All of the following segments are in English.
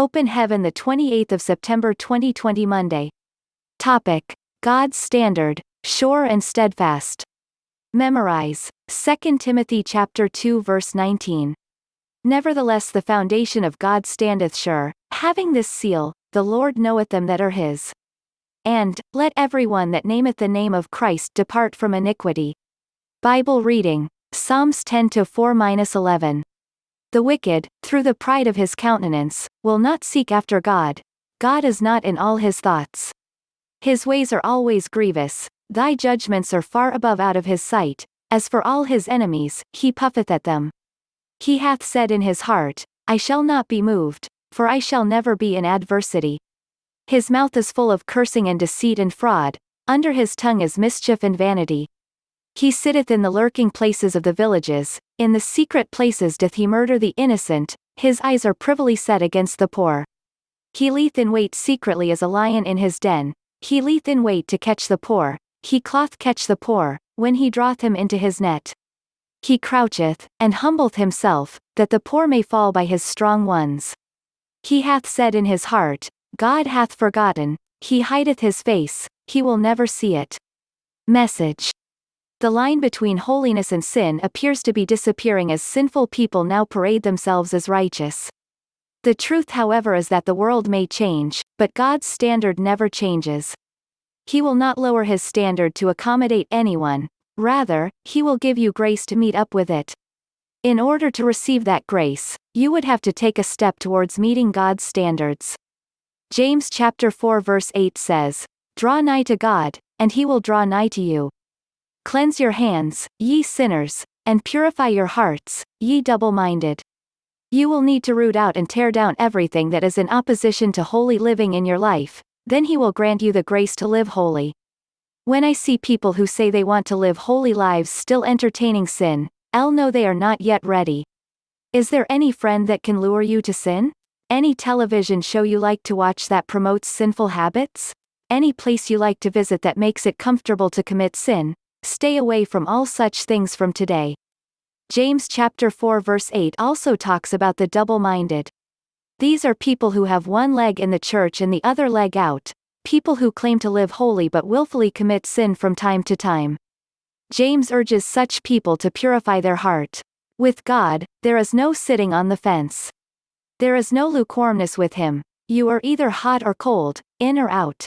Open Heaven, the 28th of September 2020, Monday. Topic: God's standard, sure and steadfast. Memorize 2 Timothy chapter 2 verse 19. Nevertheless the foundation of God standeth sure, having this seal, the Lord knoweth them that are his. And, let every one that nameth the name of Christ depart from iniquity. Bible reading, Psalms 10-4-11. The wicked, through the pride of his countenance, will not seek after God. God is not in all his thoughts. His ways are always grievous, thy judgments are far above out of his sight. As for all his enemies, he puffeth at them. He hath said in his heart, I shall not be moved, for I shall never be in adversity. His mouth is full of cursing and deceit and fraud, under his tongue is mischief and vanity. He sitteth in the lurking places of the villages, in the secret places doth he murder the innocent, his eyes are privily set against the poor. He lieth in wait secretly as a lion in his den, he lieth in wait to catch the poor, he cloth catch the poor, when he draweth him into his net. He croucheth, and humbleth himself, that the poor may fall by his strong ones. He hath said in his heart, God hath forgotten, he hideth his face, he will never see it. Message. The line between holiness and sin appears to be disappearing as sinful people now parade themselves as righteous. The truth, however, is that the world may change, but God's standard never changes. He will not lower his standard to accommodate anyone, rather, he will give you grace to meet up with it. In order to receive that grace, you would have to take a step towards meeting God's standards. James chapter 4 verse 8 says, Draw nigh to God, and he will draw nigh to you. Cleanse your hands, ye sinners, and purify your hearts, ye double-minded. You will need to root out and tear down everything that is in opposition to holy living in your life, then he will grant you the grace to live holy. When I see people who say they want to live holy lives still entertaining sin, I'll know they are not yet ready. Is there any friend that can lure you to sin? Any television show you like to watch that promotes sinful habits? Any place you like to visit that makes it comfortable to commit sin? Stay away from all such things from today. James chapter 4 verse 8 also talks about the double-minded. These are people who have one leg in the church and the other leg out, people who claim to live holy but willfully commit sin from time to time. James urges such people to purify their heart. With God, there is no sitting on the fence. There is no lukewarmness with him. You are either hot or cold, in or out.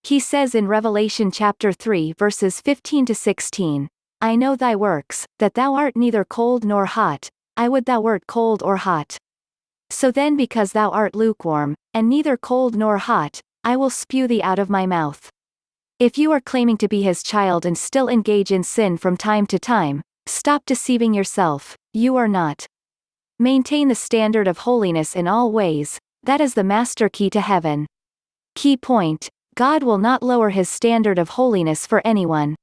He says in Revelation chapter 3 verses 15-16, I know thy works, that thou art neither cold nor hot, I would thou wert cold or hot. So then because thou art lukewarm, and neither cold nor hot, I will spew thee out of my mouth. If you are claiming to be his child and still engage in sin from time to time, stop deceiving yourself, you are not. Maintain the standard of holiness in all ways, that is the master key to heaven. Key point, God will not lower his standard of holiness for anyone.